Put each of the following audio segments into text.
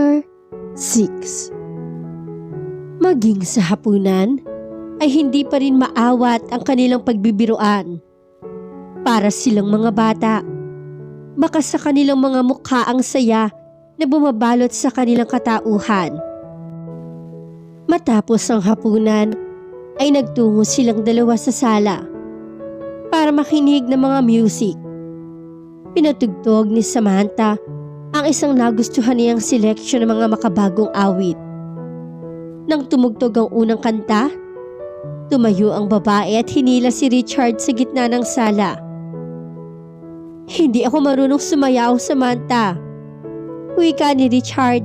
Chapter 6. Maging sa hapunan ay hindi pa rin maawat ang kanilang pagbibiruan. Para silang mga bata, baka sa kanilang mga mukha ang saya na bumabalot sa kanilang katauhan. Matapos ang hapunan ay nagtungo silang dalawa sa sala para makinig ng mga music. Pinatugtog ni Samantha ang isang nagustuhan niyang seleksyon ng mga makabagong awit. Nang tumugtog ang unang kanta, tumayo ang babae at hinila si Richard sa gitna ng sala. "Hindi ako marunong sumayaw, Samantha," wika ni Richard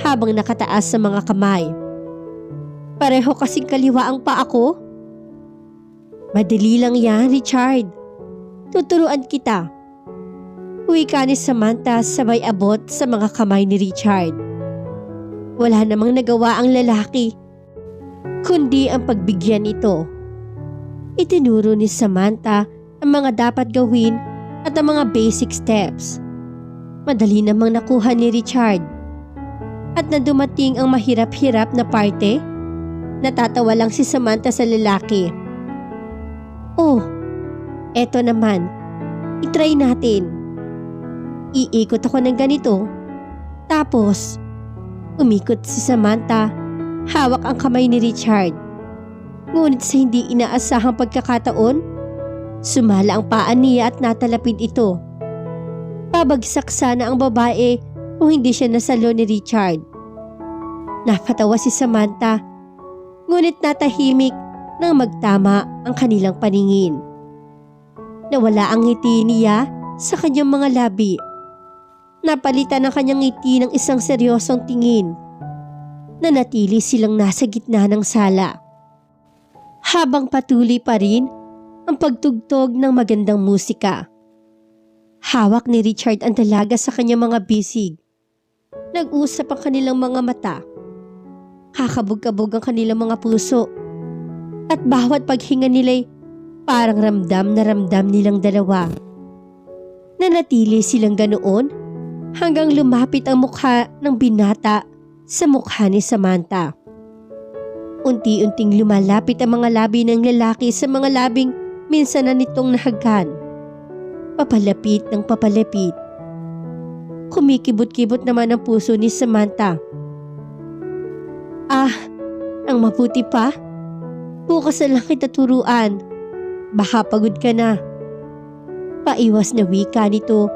habang nakataas sa mga kamay. "Pareho kasing kaliwa ang paa ko." "Madali lang yan, Richard. Tuturuan kita," wika ni Samantha sabay abot sa mga kamay ni Richard. Wala namang nagawa ang lalaki, kundi ang pagbigyan ito. Itinuro ni Samantha ang mga dapat gawin at ang mga basic steps. Madali namang nakuha ni Richard. At na dumating ang mahirap-hirap na parte, natatawa lang si Samantha sa lalaki. "Oh, eto naman. Itry natin." Iikot ako ng ganito. Tapos, umikot si Samantha, hawak ang kamay ni Richard. Ngunit sa hindi inaasahang pagkakataon, sumala ang paa niya at natalapid ito. Pabagsak sana ang babae kung hindi siya nasalo ni Richard. Napatawa si Samantha, ngunit natahimik nang magtama ang kanilang paningin. Nawala ang ngiti niya sa kanyang mga labi. Napalitan ang kanyang ngiti ng isang seryosong tingin. Nanatili silang nasa gitna ng sala, habang patuloy pa rin ang pagtugtog ng magandang musika. Hawak ni Richard ang dalaga sa kanyang mga bisig. Nag-usap ang kanilang mga mata. Kakabog-kabog ang kanilang mga puso. At bawat paghinga nila'y parang ramdam na ramdam nilang dalawa. Nanatili silang ganoon hanggang lumapit ang mukha ng binata sa mukha ni Samantha. Unti-unting lumalapit ang mga labi ng lalaki sa mga labing minsan na nitong nahagkan. Papalapit ng papalapit. Kumikibot-kibot naman ang puso ni Samantha. Ang mabuti pa, bukas na lang kita turuan. Baka pagod ka na." Paiwas na wika nito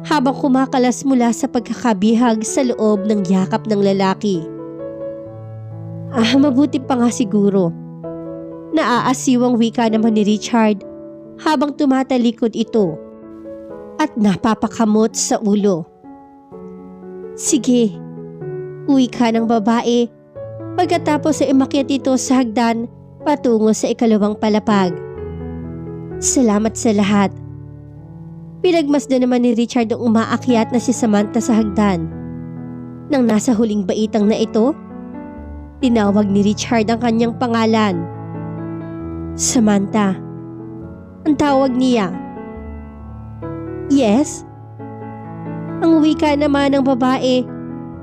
habang kumakalas mula sa pagkakabihag sa loob ng yakap ng lalaki. Mabuti pa nga siguro. Naaasiwang wika naman ni Richard habang tumatalikod ito at napapakamot sa ulo. "Sige," wika ng babae pagkatapos ay umakyat ito sa hagdan patungo sa ikalawang palapag. "Salamat sa lahat." Pinagmasdan naman ni Richard ang umaakyat na si Samantha sa hagdan. Nang nasa huling baitang na ito, tinawag ni Richard ang kanyang pangalan. "Samantha." Ang tawag niya. "Yes?" Ang wika naman ng babae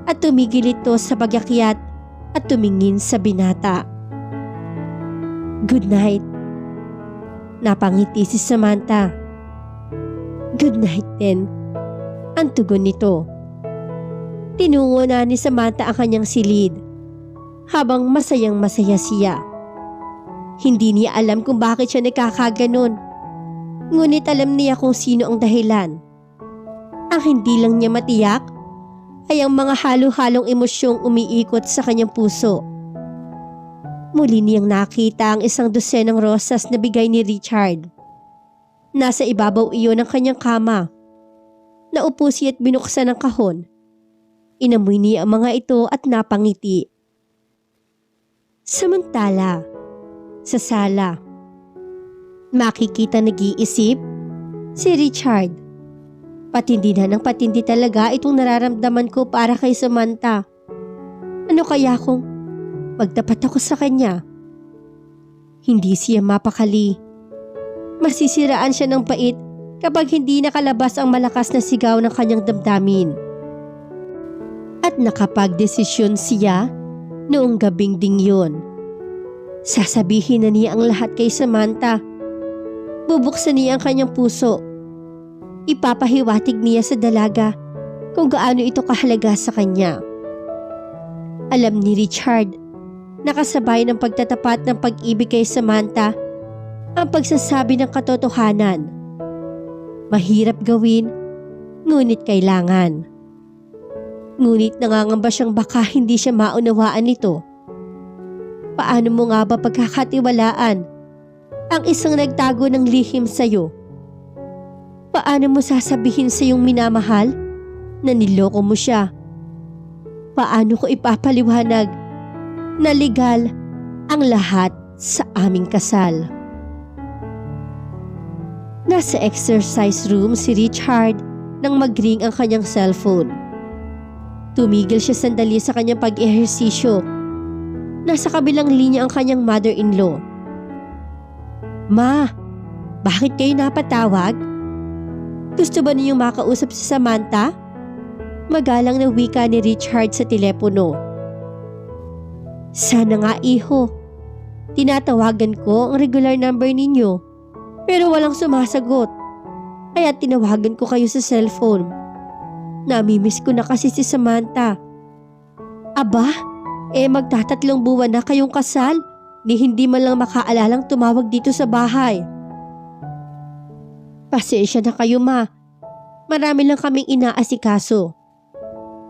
at tumigil ito sa pag-akyat at tumingin sa binata. "Good night." Napangiti si Samantha. "Good night din," ang tugon nito. Tinungo na ni Samantha ang kanyang silid habang masayang masaya siya. Hindi niya alam kung bakit siya nagkakaganon, ngunit alam niya kung sino ang dahilan. Ang hindi lang niya matiyak ay ang mga halo-halong emosyong umiikot sa kanyang puso. Muli niyang nakita ang isang dosenang rosas na bigay ni Richard. Nasa ibabaw iyon ng kanyang kama. Naupo siya at binuksan ang kahon. Inamoy niya ang mga ito at napangiti. Samantala, sa sala, makikita nag-iisip si Richard. Patindi na ng patindi talaga itong nararamdaman ko para kay Samantha. Ano kaya kung magtapat ako sa kanya? Hindi siya mapakali. Masisiraan siya ng pait kapag hindi nakalabas ang malakas na sigaw ng kanyang damdamin. At nakapagdesisyon siya noong gabing ding yun. Sasabihin na niya ang lahat kay Samantha. Bubuksan niya ang kanyang puso. Ipapahiwatig niya sa dalaga kung gaano ito kahalaga sa kanya. Alam ni Richard, nakasabay ng pagtatapat ng pag-ibig kay Samantha ang pagsasabi ng katotohanan. Mahirap gawin, ngunit kailangan. Ngunit nangangamba siyang baka hindi siya maunawaan nito. Paano mo nga ba pagkakatiwalaan ang isang nagtago ng lihim sa'yo? Paano mo sasabihin sa iyong minamahal na niloko mo siya? Paano ko ipapaliwanag na legal ang lahat sa aming kasal? Nasa exercise room si Richard nang mag-ring ang kanyang cellphone. Tumigil siya sandali sa kanyang pag-ehersisyo. Nasa kabilang linya ang kanyang mother-in-law. Ma, bakit kayo napatawag? Gusto ba ninyong makausap si Samantha? Magalang na wika ni Richard sa telepono. Sana nga iho. Tinatawagan ko ang regular number ninyo pero walang sumasagot. Kaya tinawagan ko kayo sa cellphone. Namimiss ko na kasi si Samantha. Aba, magtatatlong buwan na kayong kasal ni hindi man lang makaalalang tumawag dito sa bahay. Pasensya na kayo ma. Marami lang kaming inaasikaso.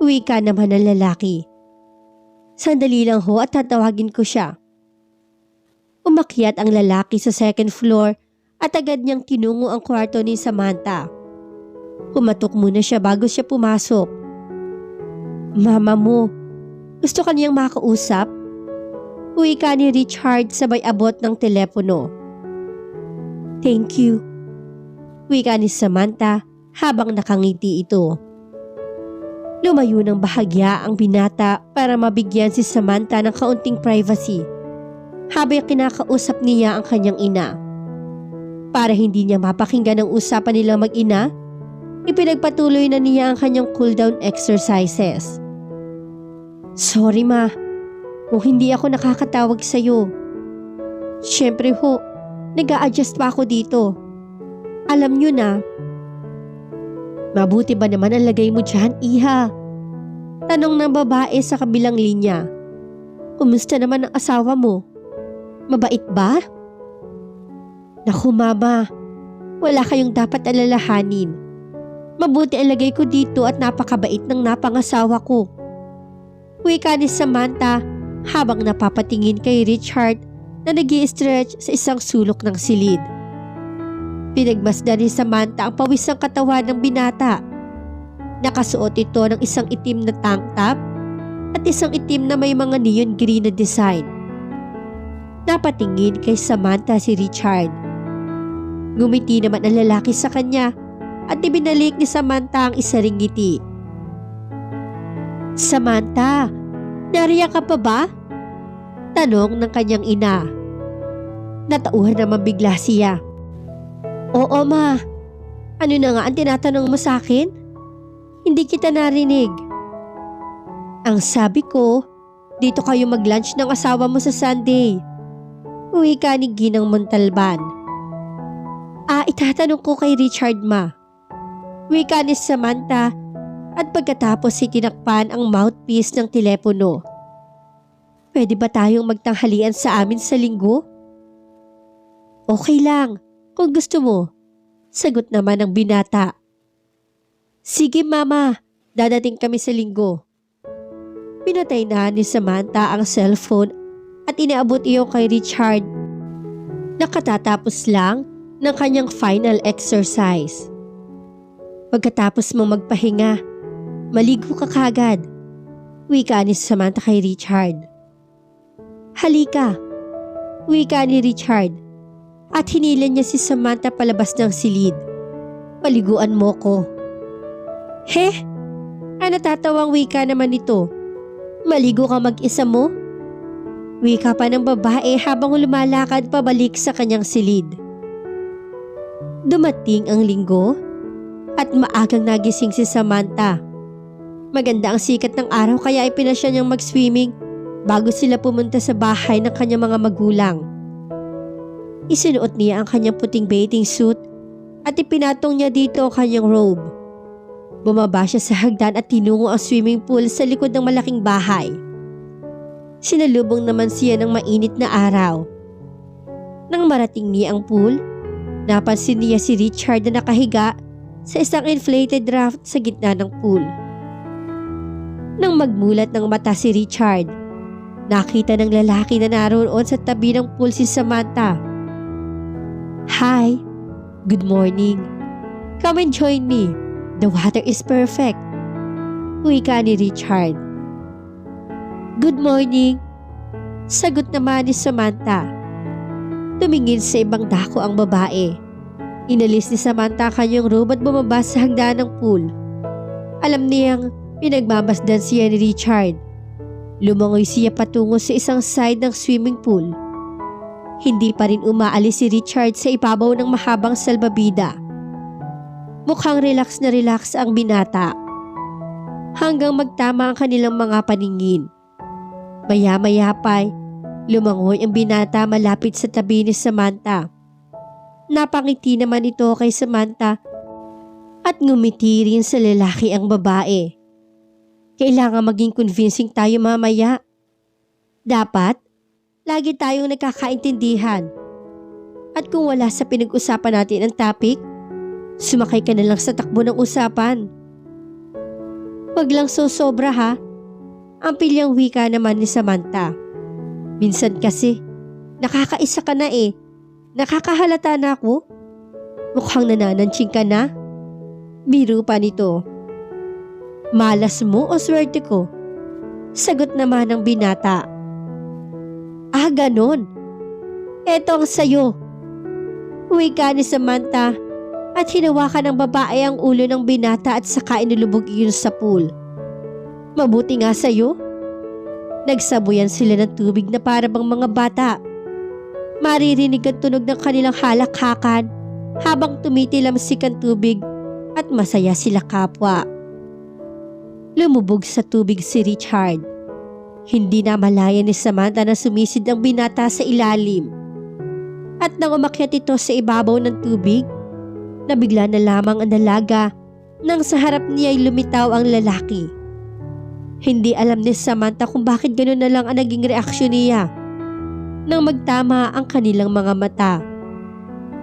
Wika naman ng lalaki. Sandali lang ho at tatawagin ko siya. Umakyat ang lalaki sa second floor at agad niyang tinungo ang kwarto ni Samantha. Kumatok muna siya bago siya pumasok. Mama mo, gusto ka niyang makausap? Wika ni Richard sabay abot ng telepono. Thank you. Wika ni Samantha habang nakangiti ito. Lumayo ng bahagya ang binata para mabigyan si Samantha ng kaunting privacy habang kinakausap niya ang kanyang ina. Para hindi niya mapakinggan ang usapan nilang mag-ina, ipinagpatuloy na niya ang kanyang cool-down exercises. Sorry ma, kung hindi ako nakakatawag sa'yo. Siyempre ho, nag-a-adjust pa ako dito. Alam nyo na. Mabuti ba naman ang lagay mo dyan, iha? Tanong ng babae sa kabilang linya. Kumusta naman ang asawa mo? Mabait ba? Naku mama, wala kayong dapat alalahanin. Mabuti ang lagay ko dito at napakabait ng napangasawa ko. Wika ni Samantha habang napapatingin kay Richard na nag-i-stretch sa isang sulok ng silid. Pinagmasdan ni Samantha ang pawisang katawan ng binata. Nakasuot ito ng isang itim na tank top at isang itim na may mga neon green na design. Napatingin kay Samantha si Richard. Ngumiti naman ang lalaki sa kanya at ibinalik ni Samantha ang isa ring ngiti. Samantha, nariyan ka pa ba? Tanong ng kanyang ina. Natauhan naman bigla siya. Oo ma, ano na nga ang tinatanong mo sa akin? Hindi kita narinig. Ang sabi ko, dito kayo mag-lunch ng asawa mo sa Sunday. Uwi ka ni Ginang Montalban. Itatanong ko kay Richard ma. Wika ni Samantha at pagkatapos tinakpan ang mouthpiece ng telepono. Pwede ba tayong magtanghalian sa amin sa linggo? Okay lang, kung gusto mo. Sagot naman ng binata. Sige mama, dadating kami sa linggo. Pinatay na ni Samantha ang cellphone at inaabot iyon kay Richard. Nakatatapos lang ng kanyang final exercise. Pagkatapos mong magpahinga, maligo ka kagad. Wika ni Samantha kay Richard. Halika, wika ni Richard at hinilan niya si Samantha palabas ng silid. Paliguan mo ko. He? Natatawang wika naman ito. Maligo ka mag-isa mo? Wika pa ng babae habang lumalakad pabalik sa kanyang silid. Dumating ang linggo at maagang nagising si Samantha. Maganda ang sikat ng araw kaya ipinasya niyang mag-swimming bago sila pumunta sa bahay ng kanyang mga magulang. Isinuot niya ang kanyang puting bathing suit at ipinatong niya dito ang kanyang robe. Bumaba siya sa hagdan at tinungo ang swimming pool sa likod ng malaking bahay. Sinalubong naman siya ng mainit na araw. Nang marating niya ang pool, napansin niya si Richard na nakahiga sa isang inflated raft sa gitna ng pool. Nang magmulat ng mata si Richard, nakita ng lalaki na naroon sa tabi ng pool si Samantha. "Hi, good morning. Come and join me. The water is perfect," wika ni Richard. "Good morning," sagot naman ni Samantha. Tumingin sa ibang dako ang babae. Inalis ni Samantha kanyang robe at bumaba sa hagdan ng pool. Alam niyang pinagmamasdan siya ni Richard. Lumangoy siya patungo sa isang side ng swimming pool. Hindi pa rin umaalis si Richard sa ibabaw ng mahabang salbabida. Mukhang relax na relax ang binata. Hanggang magtama ang kanilang mga paningin. Maya-maya pa'y lumangoy ang binata malapit sa tabi ni Samantha. Napangiti naman ito kay Samantha at ngumiti rin sa lalaki ang babae. Kailangan maging convincing tayo mamaya. Dapat, lagi tayong nagkakaintindihan. At kung wala sa pinag-usapan natin ang topic, sumakay ka na lang sa takbo ng usapan. Wag lang sobra ha. Ang pilyang wika naman ni Samantha. Minsan kasi, nakakaisa ka na eh. Nakakahalata na ako. Mukhang nanananching ka na. Biro pa nito. Malas mo o swerte ko? Sagot naman ng binata. Ah, ganon. Eto ang sayo. Wika ni Samantha at hinawakan ng babae ang ulo ng binata at saka inulubog iyon sa pool. Mabuti nga sayo. Nagsabuyan sila ng tubig na para bang mga bata. Maririnig ang tunog ng kanilang halakhakan habang tumitilamsik ang tubig at masaya sila kapwa. Lumubog sa tubig si Richard. Hindi na malaya ni Samantha na sumisid ang binata sa ilalim. At nang umakyat ito sa ibabaw ng tubig, nabigla na lamang ang dalaga nang sa harap niya ay lumitaw ang lalaki. Hindi alam ni Samantha kung bakit gano'n na lang ang naging reaksyon niya. Nang magtama ang kanilang mga mata,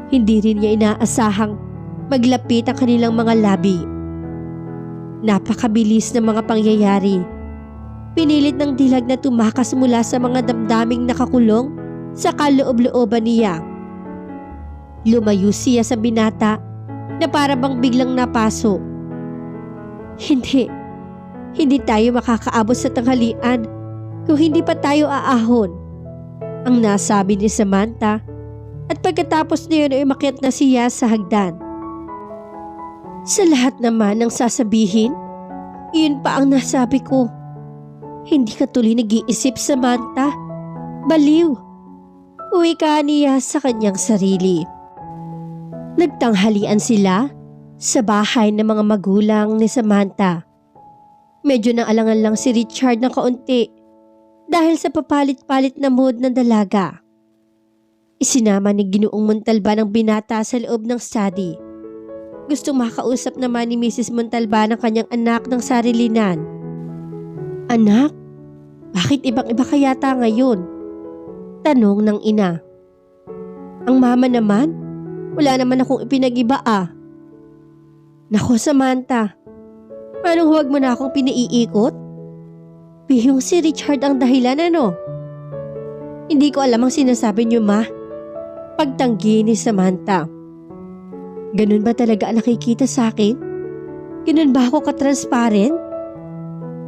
hindi rin niya inaasahang maglapit ang kanilang mga labi. Napakabilis ng mga pangyayari. Pinilit ng dilag na tumakas mula sa mga damdaming nakakulong sa kaloob-looban niya. Lumayo siya sa binata na para bang biglang napaso. Hindi tayo makakaabot sa tanghalian kung hindi pa tayo aahon, ang nasabi ni Samantha at pagkatapos niyon ay umakyat na siya sa hagdan. Sa lahat naman ng sasabihin, iyon pa ang nasabi ko. Hindi ka tuloy nag-iisip, Samantha. Baliw. Wika niya sa kanyang sarili. Nagtanghalian sila sa bahay ng mga magulang ni Samantha. Medyo naalangan lang si Richard na kaunti dahil sa papalit-palit na mood ng dalaga. Isinama ni Ginoong Montalban ang binata sa loob ng study. Gustong makausap naman ni Mrs. Montalban ang kanyang anak ng sarilinan. Anak, bakit ibang-iba ka yata ngayon? Tanong ng ina. Ang mama naman, wala naman akong ipinag-iba ah. Nako Samantha, anong huwag mo na akong pinaiikot? Bihong si Richard ang dahilan ano? Hindi ko alam ang sinasabi niyo ma. Pagtanggi ni Samantha. Ganun ba talaga ang nakikita sa akin? Ganun ba ako ka-transparent?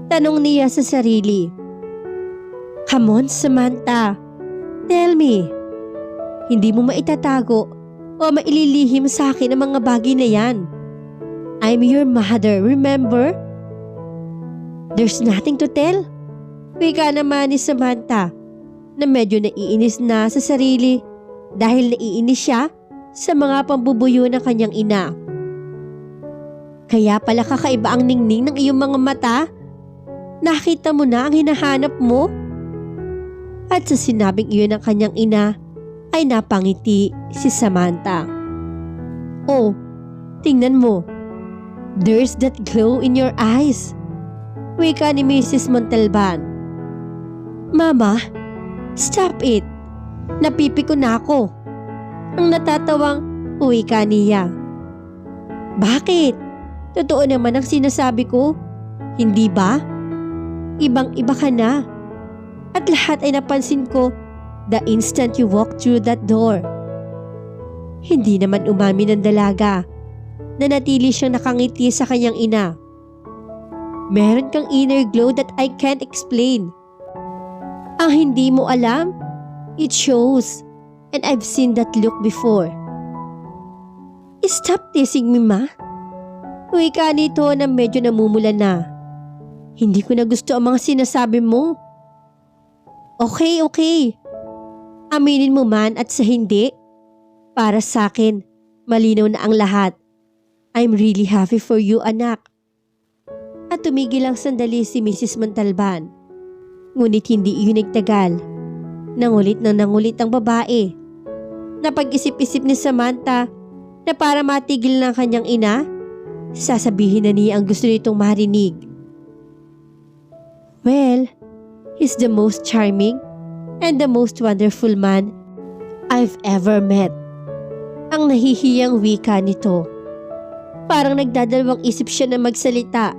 Tanong niya sa sarili. Come on, Samantha. Tell me. Hindi mo maitatago o maililihim sa akin ang mga bagay na yan. I'm your mother, remember? There's nothing to tell. Wika naman ni Samantha na medyo naiinis na sa sarili dahil naiinis siya sa mga pambubuyo ng kanyang ina. Kaya pala kakaiba ang ningning ng iyong mga mata? Nakita mo na ang hinahanap mo? At sa sinabing iyon ng kanyang ina, ay napangiti si Samantha. Oh, tingnan mo. There's that glow in your eyes. Wika ni Mrs. Montalban. Mama, stop it. Napipiko na ako. Ang natatawang wika niya. Bakit? Totoo naman ang sinasabi ko. Hindi ba? Ibang-iba ka na. At lahat ay napansin ko the instant you walked through that door. Hindi naman umamin ng dalaga. Nanatili siyang nakangiti sa kanyang ina. Meron kang inner glow that I can't explain. Ang hindi mo alam, it shows. And I've seen that look before. Stop teasing me, ma. Wika nito na medyo namumula na. Hindi ko na gusto ang mga sinasabi mo. Okay. Aminin mo man at sa hindi. Para sa akin, malinaw na ang lahat. I'm really happy for you, anak. At tumigil lang sandali si Mrs. Montalban. Ngunit hindi iyon nagtagal. Nangulit ang babae. Napag-isip-isip ni Samantha na para matigil ng kanyang ina, sasabihin na niya ang gusto nitong marinig. Well, he's the most charming and the most wonderful man I've ever met. Ang nahihiyang wika nito. Parang nagdadalawang isip siya na magsalita.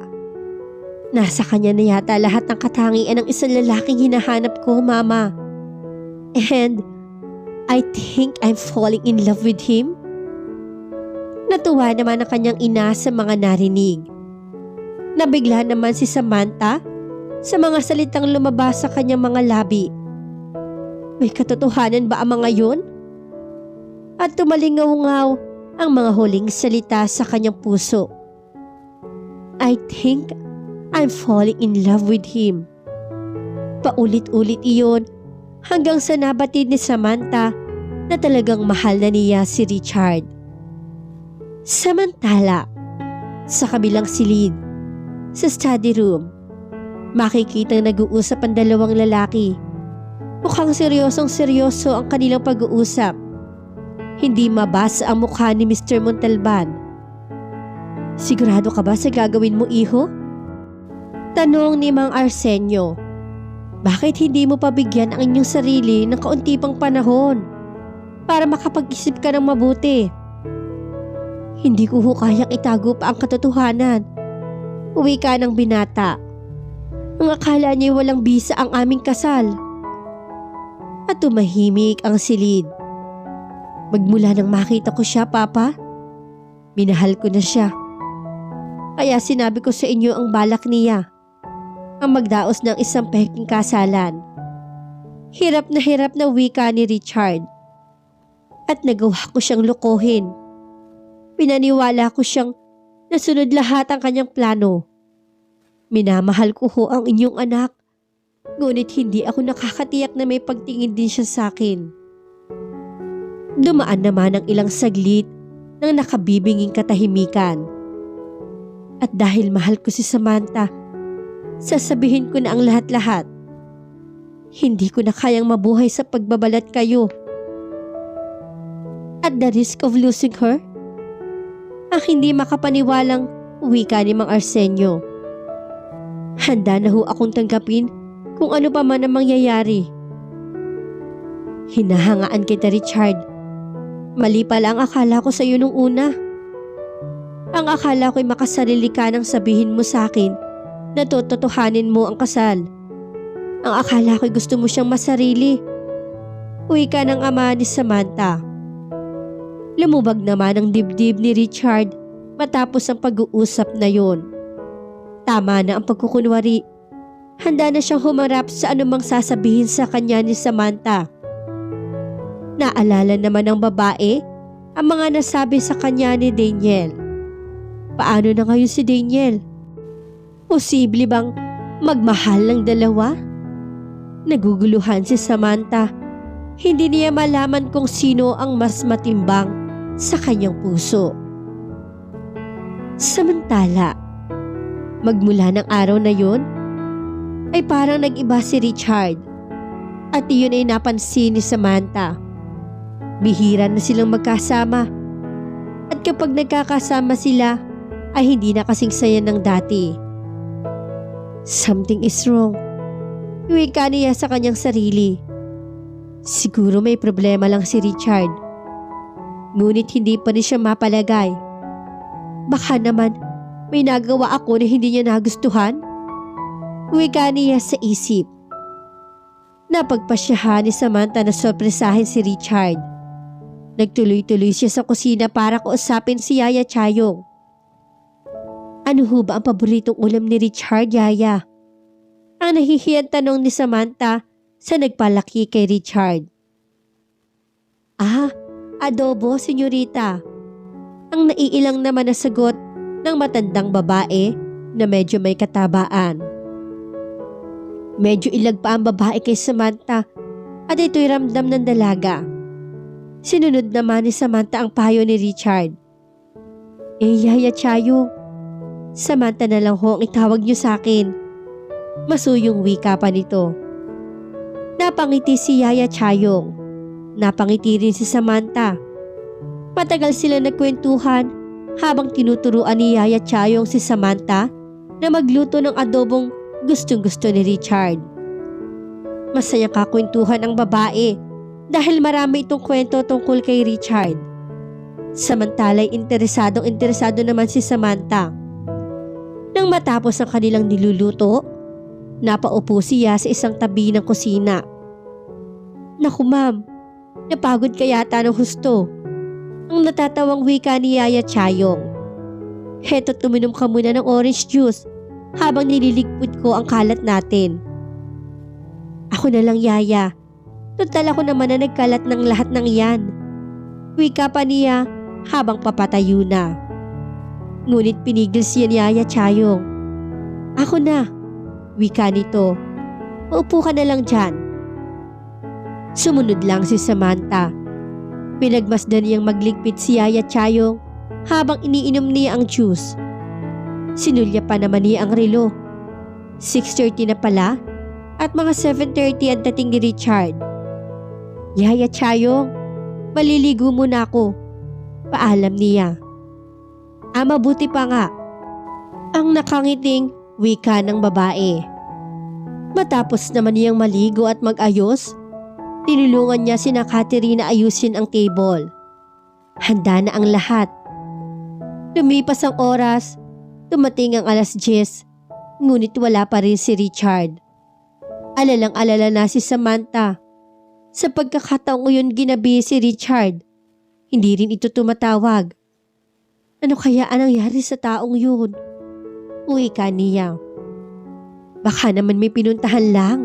Nasa kanya na yata lahat ng katangian ng isang lalaking hinahanap ko, Mama. And I think I'm falling in love with him. Natuwa naman ang kanyang ina sa mga narinig. Nabigla naman si Samantha sa mga salitang lumabas sa kanyang mga labi. May katotohanan ba ang mga yun? At tumalingaw-ngaw ang mga huling salita sa kanyang puso. I think I'm falling in love with him. Paulit-ulit iyon hanggang sa nabatid ni Samantha na talagang mahal na niya si Richard. Samantala, sa kabilang silid, sa study room, makikitang nag-uusap ang dalawang lalaki. Mukhang seryosong-seryoso ang kanilang pag-uusap. Hindi mabasa ang mukha ni Mr. Montalban. Sigurado ka ba sa gagawin mo, iho? Tanong ni Mang Arsenio. Bakit hindi mo pabigyan ang inyong sarili ng kaunti pang panahon para makapag-isip ka ng mabuti? Hindi ko kayang itago pa ang katotohanan. Uwi ka ng binata. Ang akala niya walang bisa ang aming kasal. At tumahimik ang silid. Magmula nang makita ko siya, Papa, minahal ko na siya. Kaya sinabi ko sa inyo ang balak niya, ang magdaos ng isang peking kasalan. Hirap na wika ni Richard. At nagawa ko siyang lokohin. Pinaniwala ko siyang nasunod lahat ang kanyang plano. Minamahal ko ho ang inyong anak, ngunit hindi ako nakakatiyak na may pagtingin din siya sa akin. Dumaan naman ang ilang saglit ng nakabibinging katahimikan. At dahil mahal ko si Samantha, sasabihin ko na ang lahat-lahat. Hindi ko na kayang mabuhay sa pagbabalat kayo. At the risk of losing her? Ang hindi makapaniwalang wika ni Mang Arsenio. Handa na ho akong tanggapin kung ano pa man ang mangyayari. Hinahangaan kita, Richard. Mali pala ang akala ko sa iyo nung una. Ang akala ko'y makasarili ka nang sabihin mo sa akin na tototohanin mo ang kasal. Ang akala ko'y gusto mo siyang masarili. Uwi ka ng ama ni Samantha. Lumubag naman ang dibdib ni Richard matapos ang pag-uusap na yon. Tama na ang pagkukunwari. Handa na siyang humarap sa anumang sasabihin sa kanya ni Samantha. Naalala naman ng babae ang mga nasabi sa kanya ni Daniel. Paano na ngayon si Daniel? Posible bang magmahal ng dalawa? Naguguluhan si Samantha. Hindi niya malaman kung sino ang mas matimbang sa kanyang puso. Samantala, magmula ng araw na yun, ay parang nag-iba si Richard at iyon ay napansin ni Samantha. Bihira na silang magkasama at kapag nagkakasama sila ay hindi na kasing saya ng dati. Something is wrong. Iwika niya sa kanyang sarili. Siguro may problema lang si Richard. Ngunit hindi pa rin siya mapalagay. Baka naman may nagawa ako na hindi niya nagustuhan. Iwika niya sa isip. Napagpasyahan ni Samantha na sorpresahin si Richard. Nagtuloy-tuloy siya sa kusina para kausapin si Yaya Chayong. Ano ho ba ang paboritong ulam ni Richard, Yaya? Ang nahihiyang tanong ni Samantha sa nagpalaki kay Richard. Adobo, senyorita. Ang naiilang naman na sagot ng matandang babae na medyo may katabaan. Medyo ilag pa ang babae kay Samantha at ito'y ramdam ng dalaga. Sinunod naman ni Samantha ang payo ni Richard. Yaya Chayong, Samantha na lang ho ang itawag niyo sa akin. Masuyong wika pa nito. Napangiti si Yaya Chayong. Napangiti rin si Samantha. Matagal sila nagkwentuhan habang tinuturuan ni Yaya Chayong si Samantha na magluto ng adobong gustong-gusto ni Richard. Masaya kakwentuhan ang babae dahil marami itong kwento tungkol kay Richard. Samantala'y interesado naman si Samantha. Nang matapos ang kanilang niluluto, napaupo siya sa isang tabi ng kusina. Naku ma'am, napagod ka yata ng husto. Ang natatawang wika ni Yaya Chayong. Heto, tuminom ka muna ng orange juice habang nililigpit ko ang kalat natin. Ako na lang, Yaya. Total ako naman na nagkalat ng lahat ng iyan. Wika pa niya habang papatayo na. Ngunit pinigil siya ni Yaya Chayong. Ako na, wika nito. Maupo ka na lang dyan. Sumunod lang si Samantha. Pinagmasdan niyang magligpit si Yaya Chayong habang iniinom niya ang juice. Sinulya pa naman niya ang relo. 6:30 na pala at mga 7:30 ang dating ni Richard. Yaya Chayong, maliligo muna ako. Paalam niya. Mabuti pa nga. Ang nakangiting wika ng babae. Matapos naman niyang maligo at mag-ayos, tinulungan niya sina Catherine na ayusin ang table. Handa na ang lahat. Lumipas ang oras, dumating ang 10:00, ngunit wala pa rin si Richard. Alalang-alala na si Samantha. Sa pagkakataong yun ginabi si Richard, hindi rin ito tumatawag. Ano kaya ang nangyari sa taong yun? Wika niya. Baka naman may pinuntahan lang.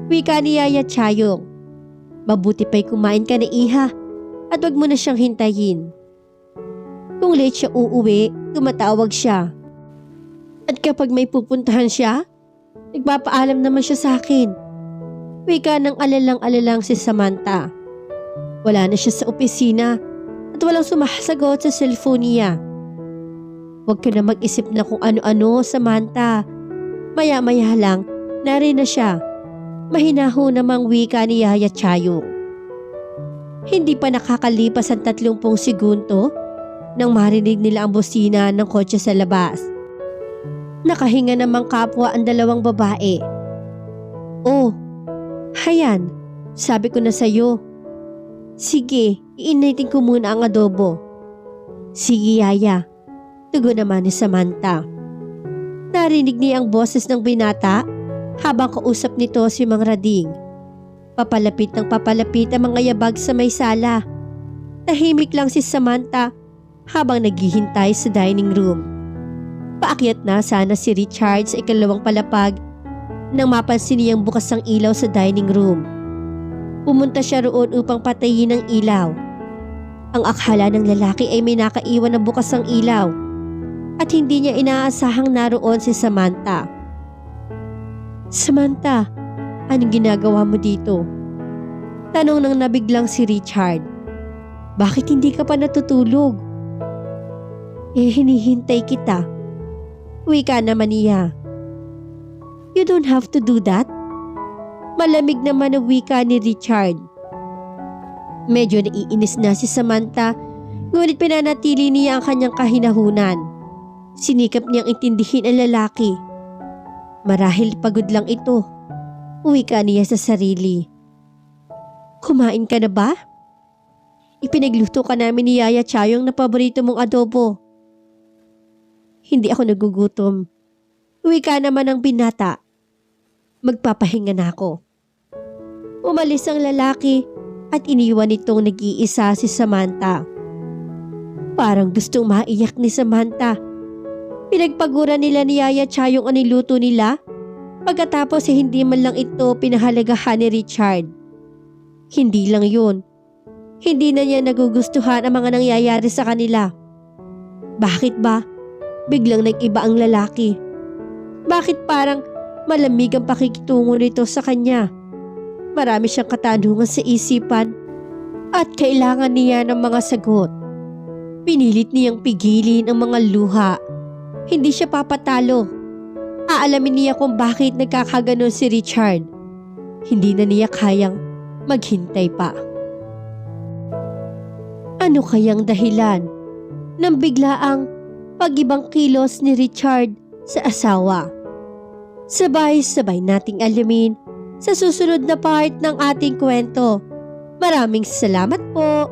Wika ni Yaya Chayong. Mabuti pa'y kumain ka na, iha, at wag mo na siyang hintayin. Kung late siya uuwi, tumatawag siya. At kapag may pupuntahan siya, nagpapaalam naman siya sa akin. Wika ng alalang-alalang si Samantha. Wala na siya sa opisina at walang sumasagot sa cellphone niya. Huwag ka na mag-isip na kung ano-ano, Samantha. Maya-maya lang, narin na siya. Mahinaho namang wika ni Yaya Chayong. Hindi pa nakakalipas ang 30 segundo nang marinig nila ang busina ng kotse sa labas. Nakahinga namang kapwa ang dalawang babae. Oh, hayan, sabi ko na sa'yo. Sige, iinitin ko muna ang adobo. Sige, Yaya. Tugon naman ni Samantha. Narinig niya ang boses ng binata habang kausap nito si Mang Rading. Papalapit ng papalapit ang mga yabag sa may sala. Tahimik lang si Samantha habang naghihintay sa dining room. Paakyat na sana si Richard sa ikalawang palapag nang mapansin niyang bukas ang ilaw sa dining room. Pumunta siya roon upang patayin ang ilaw. Ang akala ng lalaki ay may nakaiwan na bukas ang ilaw at hindi niya inaasahang naroon si Samantha. Samantha, anong ginagawa mo dito? Tanong nang nabiglang si Richard. Bakit hindi ka pa natutulog? hinihintay kita. Wika naman niya. You don't have to do that. Malamig naman ang wika ni Richard. Medyo naiinis na si Samantha, ngunit pinanatili niya ang kanyang kahinahunan. Sinikap niyang intindihin ang lalaki. Marahil pagod lang ito. Wika niya sa sarili. Kumain ka na ba? Ipinagluto ka namin ni Yaya Chayong na paborito mong adobo. Hindi ako nagugutom. Wika naman ang binata. Magpapahinga na ako. Umalis ang lalaki at iniwan nitong nag-iisa si Samantha. Parang gustong maiyak ni Samantha. Pinagpagura nila ni Yaya Chayong ang niluto nila, pagkatapos hindi man lang ito pinahalagahan ni Richard. Hindi lang yun. Hindi na niya nagugustuhan ang mga nangyayari sa kanila. Bakit ba? Biglang nag-iba ang lalaki. Bakit parang malamig ang pakikitungo nito sa kanya? Marami siyang katanungan sa isipan at kailangan niya ng mga sagot. Pinilit niyang pigilin ang mga luha. Hindi siya papatalo. Aalamin niya kung bakit nagkakaganon si Richard. Hindi na niya kayang maghintay pa. Ano kayang dahilan ng biglaang pag-ibang kilos ni Richard sa asawa? Sabay-sabay nating alamin sa susunod na part ng ating kwento. Maraming salamat po.